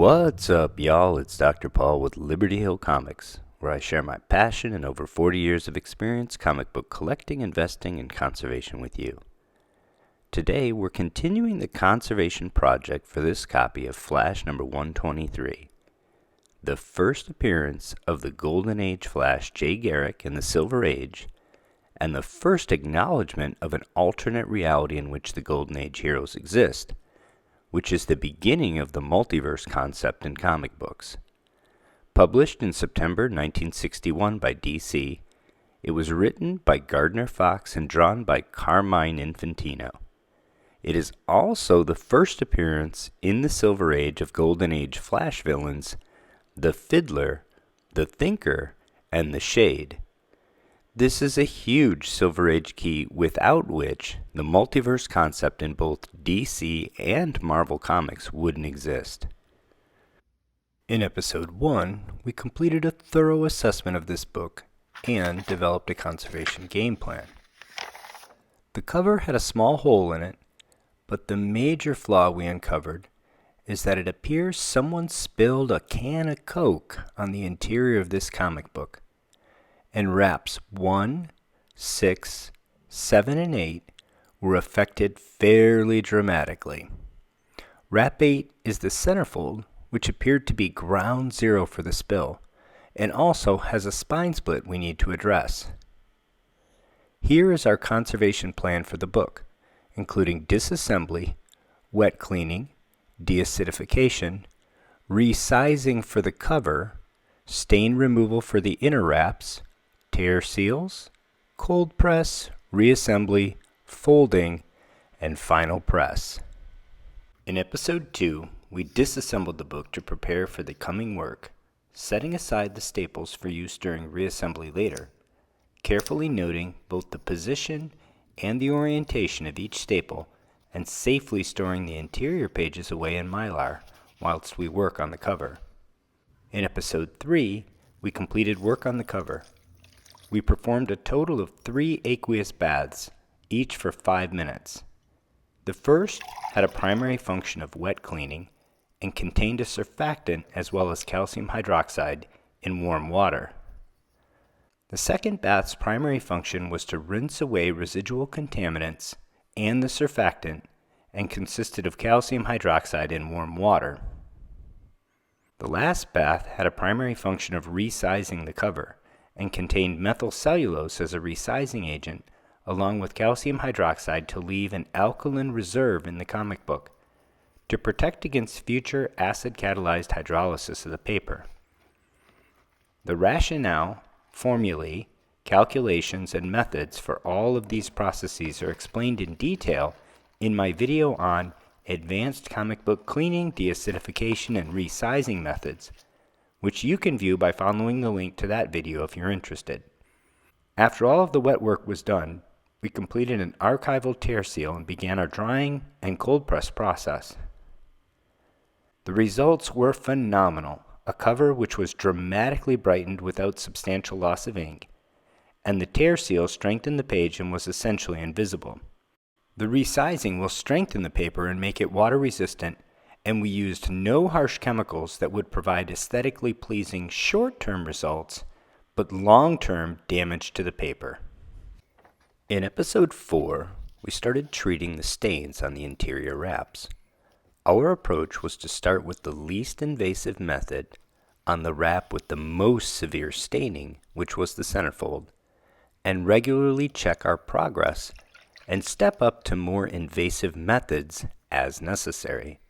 What's up, y'all? It's Dr. Paul with Liberty Hill Comics, where I share my passion and over 40 years of experience comic book collecting, investing, and conservation with you. Today, we're continuing the conservation project for this copy of Flash number 123, the first appearance of the Golden Age Flash Jay Garrick in the Silver Age, and the first acknowledgement of an alternate reality in which the Golden Age heroes exist, which is the beginning of the multiverse concept in comic books. Published in September 1961 by DC, it was written by Gardner Fox and drawn by Carmine Infantino. It is also the first appearance in the Silver Age of Golden Age Flash villains, the Fiddler, the Thinker, and the Shade. This is a huge Silver Age key without which the multiverse concept in both DC and Marvel Comics wouldn't exist. In Episode 1, we completed a thorough assessment of this book and developed a conservation game plan. The cover had a small hole in it, but the major flaw we uncovered is that it appears someone spilled a can of Coke on the interior of this comic book, and wraps 1, 6, 7, and 8 were affected fairly dramatically. Wrap 8 is the centerfold, which appeared to be ground zero for the spill, and also has a spine split we need to address. Here is our conservation plan for the book, including disassembly, wet cleaning, deacidification, resizing for the cover, stain removal for the inner wraps, tear seals, cold press, reassembly, folding, and final press. In Episode 2, we disassembled the book to prepare for the coming work, setting aside the staples for use during reassembly later, carefully noting both the position and the orientation of each staple, and safely storing the interior pages away in Mylar whilst we work on the cover. In Episode 3, we completed work on the cover. We performed a total of 3 aqueous baths, each for 5 minutes. The first had a primary function of wet cleaning and contained a surfactant as well as calcium hydroxide in warm water. The second bath's primary function was to rinse away residual contaminants and the surfactant and consisted of calcium hydroxide in warm water. The last bath had a primary function of resizing the cover and contained methyl cellulose as a resizing agent, along with calcium hydroxide to leave an alkaline reserve in the comic book to protect against future acid-catalyzed hydrolysis of the paper. The rationale, formulae, calculations, and methods for all of these processes are explained in detail in my video on Advanced Comic Book Cleaning, Deacidification, and Resizing Methods, which you can view by following the link to that video if you're interested. After all of the wet work was done, we completed an archival tear seal and began our drying and cold press process. The results were phenomenal, a cover which was dramatically brightened without substantial loss of ink, and the tear seal strengthened the page and was essentially invisible. The resizing will strengthen the paper and make it water resistant, and we used no harsh chemicals that would provide aesthetically pleasing short-term results, but long-term damage to the paper. In Episode 4, we started treating the stains on the interior wraps. Our approach was to start with the least invasive method on the wrap with the most severe staining, which was the centerfold, and regularly check our progress and step up to more invasive methods as necessary.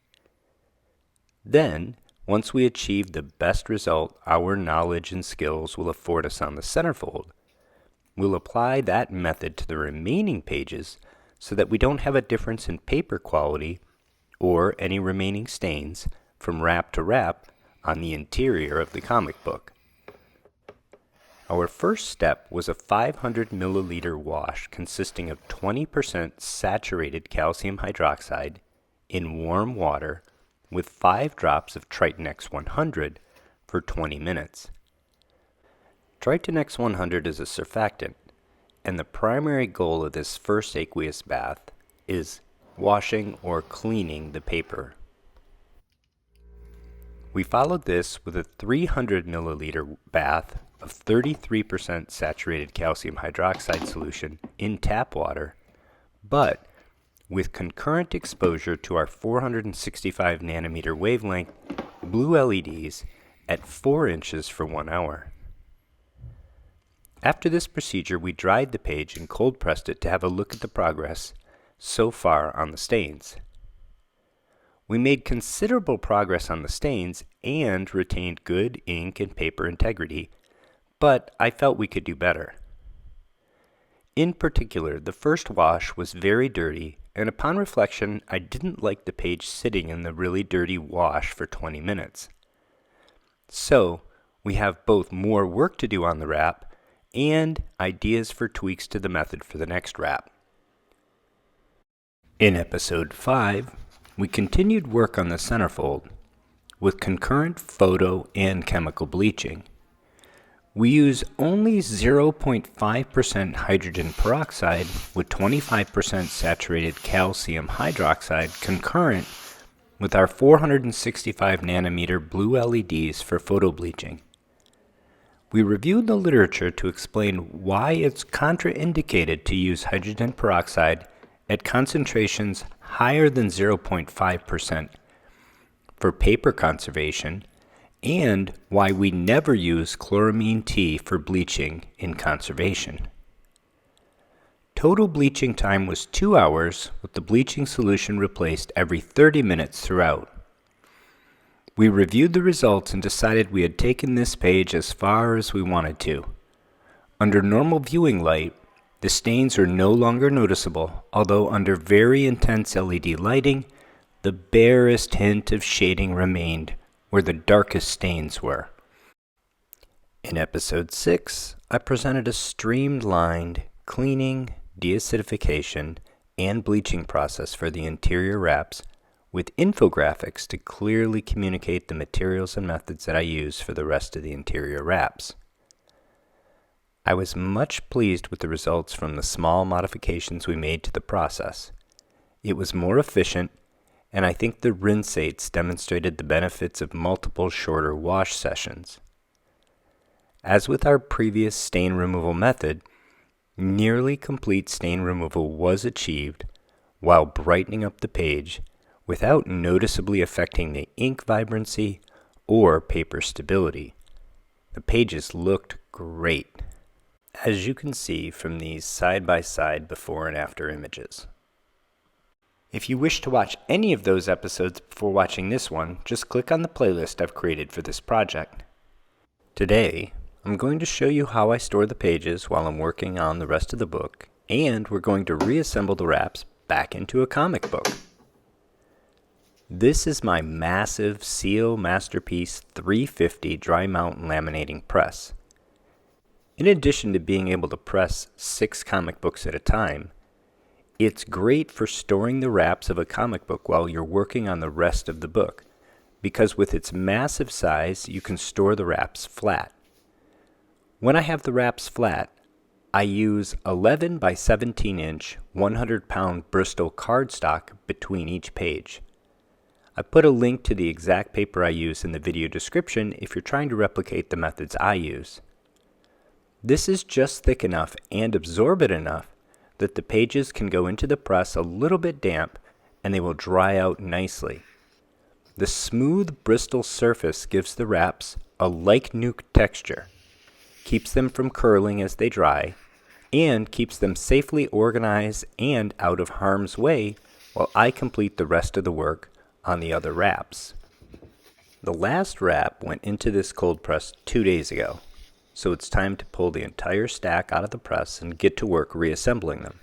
Then, once we achieve the best result our knowledge and skills will afford us on the centerfold, we'll apply that method to the remaining pages so that we don't have a difference in paper quality or any remaining stains from wrap to wrap on the interior of the comic book. Our first step was a 500 milliliter wash consisting of 20% saturated calcium hydroxide in warm water with 5 drops of Triton X100 for 20 minutes. Triton X100 is a surfactant, and the primary goal of this first aqueous bath is washing or cleaning the paper. We followed this with a 300 milliliter bath of 33% saturated calcium hydroxide solution in tap water, but with concurrent exposure to our 465 nanometer wavelength blue LEDs at 4 inches for 1 hour. After this procedure, we dried the page and cold pressed it to have a look at the progress so far on the stains. We made considerable progress on the stains and retained good ink and paper integrity, but I felt we could do better. In particular, the first wash was very dirty, and upon reflection, I didn't like the page sitting in the really dirty wash for 20 minutes. So, we have both more work to do on the wrap and ideas for tweaks to the method for the next wrap. In episode 5, we continued work on the centerfold with concurrent photo and chemical bleaching. We use only 0.5% hydrogen peroxide with 25% saturated calcium hydroxide concurrent with our 465 nanometer blue LEDs for photo bleaching. We reviewed the literature to explain why it's contraindicated to use hydrogen peroxide at concentrations higher than 0.5% for paper conservation, and why we never use chloramine T for bleaching in conservation. Total bleaching time was 2 hours, with the bleaching solution replaced every 30 minutes throughout. We reviewed the results and decided we had taken this page as far as we wanted to. Under normal viewing light, the stains are no longer noticeable, although under very intense LED lighting, the barest hint of shading remained where the darkest stains were. In episode 6, I presented a streamlined cleaning, deacidification, and bleaching process for the interior wraps with infographics to clearly communicate the materials and methods that I use for the rest of the interior wraps. I was much pleased with the results from the small modifications we made to the process. It was more efficient, and I think the rinsates demonstrated the benefits of multiple shorter wash sessions. As with our previous stain removal method, nearly complete stain removal was achieved while brightening up the page without noticeably affecting the ink vibrancy or paper stability. The pages looked great, as you can see from these side-by-side before and after images. If you wish to watch any of those episodes before watching this one, just click on the playlist I've created for this project. Today, I'm going to show you how I store the pages while I'm working on the rest of the book, and we're going to reassemble the wraps back into a comic book. This is my massive Seal Masterpiece 350 dry mount laminating press. In addition to being able to press 6 comic books at a time, it's great for storing the wraps of a comic book while you're working on the rest of the book, because with its massive size, you can store the wraps flat. When I have the wraps flat, I use 11 by 17 inch 100-pound Bristol cardstock between each page. I put a link to the exact paper I use in the video description if you're trying to replicate the methods I use. This is just thick enough and absorbent enough that the pages can go into the press a little bit damp and they will dry out nicely. The smooth Bristol surface gives the wraps a like-new texture, keeps them from curling as they dry, and keeps them safely organized and out of harm's way while I complete the rest of the work on the other wraps. The last wrap went into this cold press 2 days ago, so it's time to pull the entire stack out of the press and get to work reassembling them.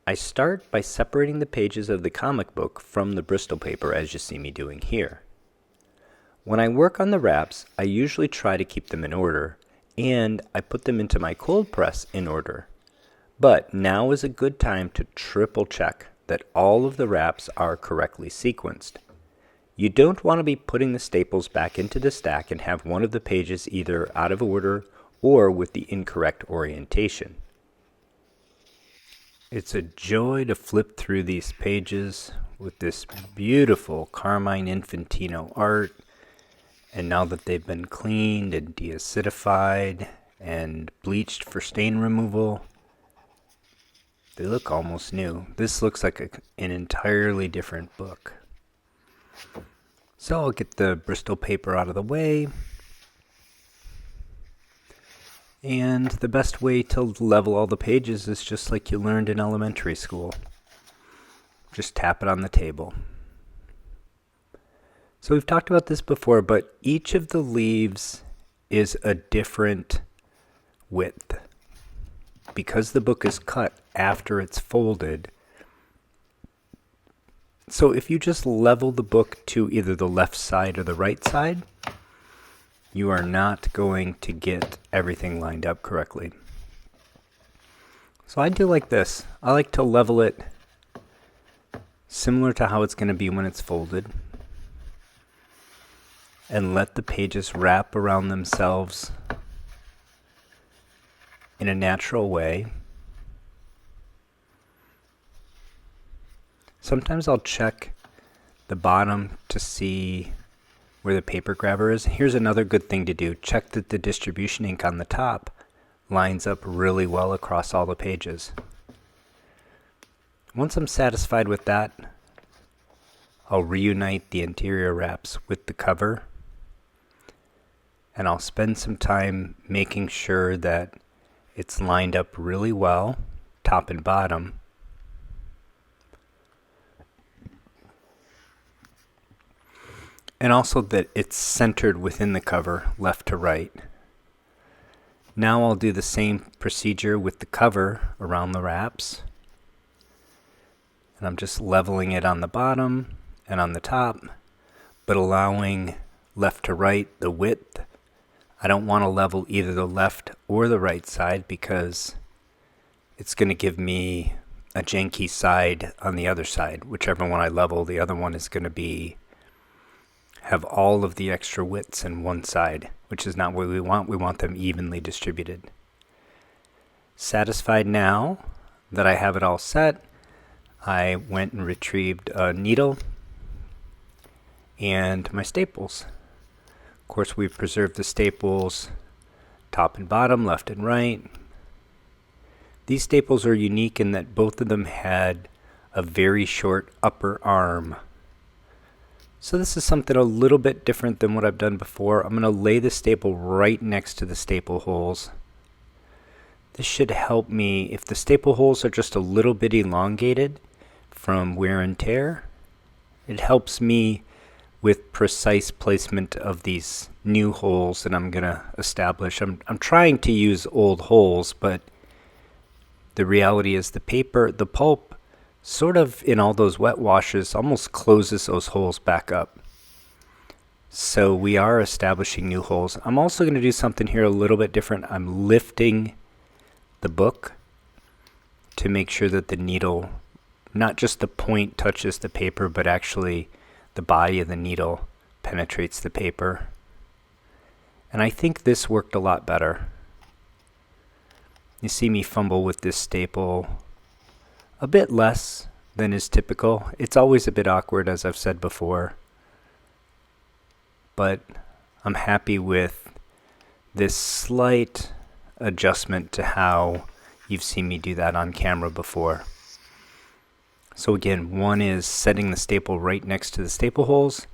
I start by separating the pages of the comic book from the Bristol paper as you see me doing here. When I work on the wraps, I usually try to keep them in order, and I put them into my cold press in order. But now is a good time to triple check that all of the wraps are correctly sequenced. You don't want to be putting the staples back into the stack and have one of the pages either out of order or with the incorrect orientation. It's a joy to flip through these pages with this beautiful Carmine Infantino art And now that they've been cleaned and deacidified and bleached for stain removal, they look almost new. This looks like an entirely different book. So I'll get the Bristol paper out of the way. And the best way to level all the pages is just like you learned in elementary school. Just tap it on the table. So we've talked about this before, but each of the leaves is a different width. Because the book is cut after it's folded, so if you just level the book to either the left side or the right side, you are not going to get everything lined up correctly. So I do like this. I like to level it similar to how it's going to be when it's folded, and let the pages wrap around themselves in a natural way. Sometimes I'll check the bottom to see where the paper grabber is. Here's another good thing to do. Check that the distribution ink on the top lines up really well across all the pages. Once I'm satisfied with that, I'll reunite the interior wraps with the cover, and I'll spend some time making sure that it's lined up really well, top and bottom. And also that it's centered within the cover, left to right. Now I'll do the same procedure with the cover around the wraps. And I'm just leveling it on the bottom and on the top, but allowing left to right the width. I don't want to level either the left or the right side because it's going to give me a janky side on the other side. Whichever one I level, the other one is going to have all of the extra widths in one side, which is not what we want. We want them evenly distributed. Satisfied now that I have it all set, I went and retrieved a needle and my staples. Of course, we've preserved the staples top and bottom, left and right. These staples are unique in that both of them had a very short upper arm. So this is something a little bit different than what I've done before. I'm going to lay the staple right next to the staple holes. This should help me if the staple holes are just a little bit elongated from wear and tear. It helps me with precise placement of these new holes that I'm going to establish. I'm trying to use old holes, but the reality is the pulp, sort of in all those wet washes, almost closes those holes back up. So we are establishing new holes. I'm also going to do something here a little bit different. I'm lifting the book to make sure that the needle, not just the point touches the paper, but actually the body of the needle penetrates the paper. And I think this worked a lot better. You see me fumble with this staple a bit less than is typical. It's always a bit awkward, as I've said before. But I'm happy with this slight adjustment to how you've seen me do that on camera before. So again, one is setting the staple right next to the staple holes,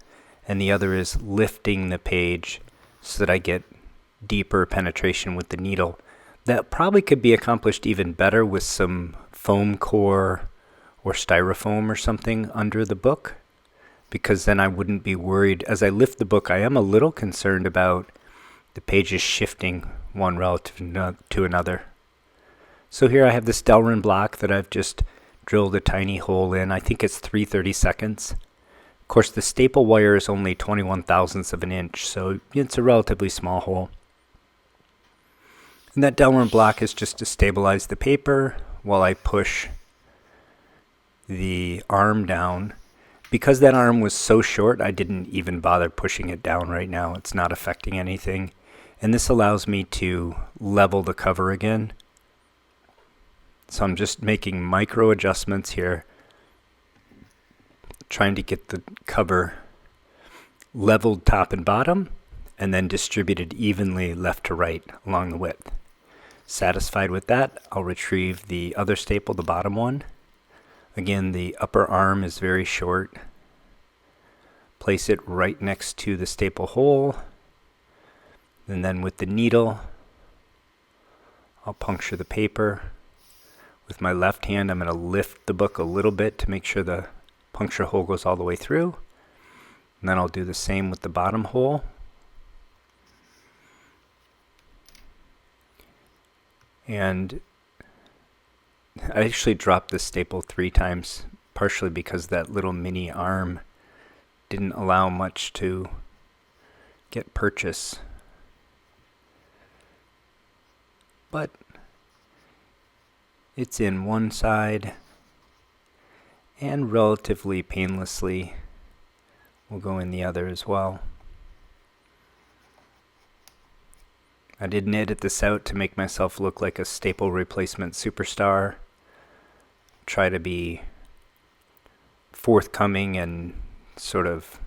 and the other is lifting the page so that I get deeper penetration with the needle. That probably could be accomplished even better with some foam core or styrofoam or something under the book, because then I wouldn't be worried. As I lift the book, I am a little concerned about the pages shifting one relative to another. So here I have this Delrin block that I've just drilled a tiny hole in. I think it's 3/32. Of course, the staple wire is only 21 thousandths of an inch, so it's a relatively small hole. And that Delrin block is just to stabilize the paper while I push the arm down. Because that arm was so short, I didn't even bother pushing it down right now. It's not affecting anything. And this allows me to level the cover again. So I'm just making micro adjustments here, trying to get the cover leveled top and bottom and then distributed evenly left to right along the width. Satisfied with that, I'll retrieve the other staple, the bottom one. Again, the upper arm is very short. Place it right next to the staple hole, and then with the needle, I'll puncture the paper. With my left hand, I'm going to lift the book a little bit to make sure the puncture hole goes all the way through. And then I'll do the same with the bottom hole. And I actually dropped this staple 3 times, partially because that little mini arm didn't allow much to get purchase. But it's in one side, and relatively painlessly will go in the other as well. I didn't edit this out to make myself look like a staple replacement superstar. Try to be forthcoming and sort of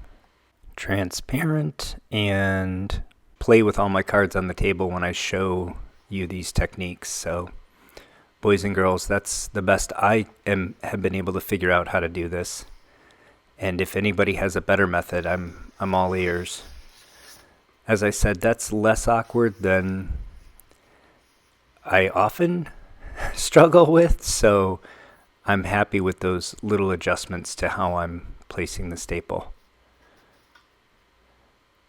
transparent and play with all my cards on the table when I show you these techniques. So boys and girls, that's the best I have been able to figure out how to do this. And if anybody has a better method, I'm all ears. As I said, that's less awkward than I often struggle with, so I'm happy with those little adjustments to how I'm placing the staple.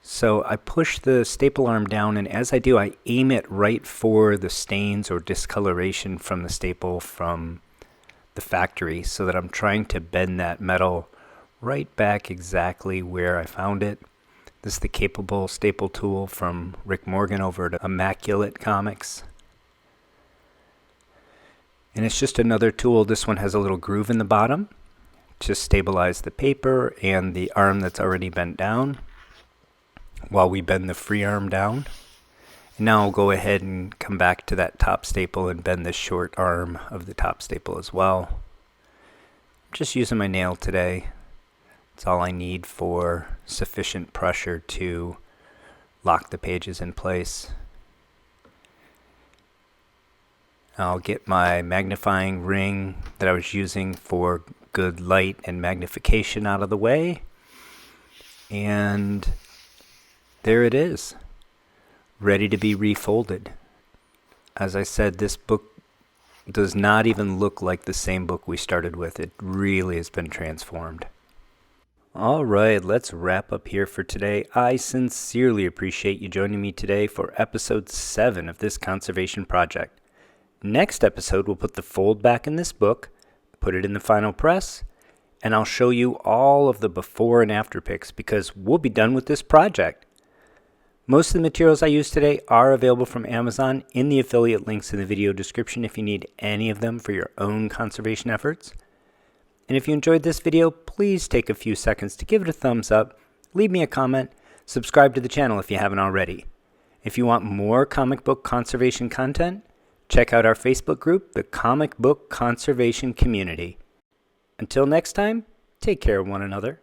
So I push the staple arm down, and as I do, I aim it right for the stains or discoloration from the staple from the factory, so that I'm trying to bend that metal right back exactly where I found it. This is the Capable Staple Tool from Rick Morgan over at Immaculate Comics. And it's just another tool. This one has a little groove in the bottom to stabilize the paper and the arm that's already bent down while we bend the free arm down. And now I'll go ahead and come back to that top staple and bend the short arm of the top staple as well. I'm just using my nail today. It's all I need for sufficient pressure to lock the pages in place. I'll get my magnifying ring that I was using for good light and magnification out of the way. And there it is, ready to be refolded. As I said, this book does not even look like the same book we started with. It really has been transformed. All right, let's wrap up here for today. I sincerely appreciate you joining me today for episode 7 of this conservation project. Next episode, we'll put the fold back in this book, put it in the final press, and I'll show you all of the before and after pics because we'll be done with this project. Most of the materials I use today are available from Amazon in the affiliate links in the video description if you need any of them for your own conservation efforts. And if you enjoyed this video, please take a few seconds to give it a thumbs up, leave me a comment, subscribe to the channel if you haven't already. If you want more comic book conservation content, check out our Facebook group, the Comic Book Conservation Community. Until next time, take care of one another.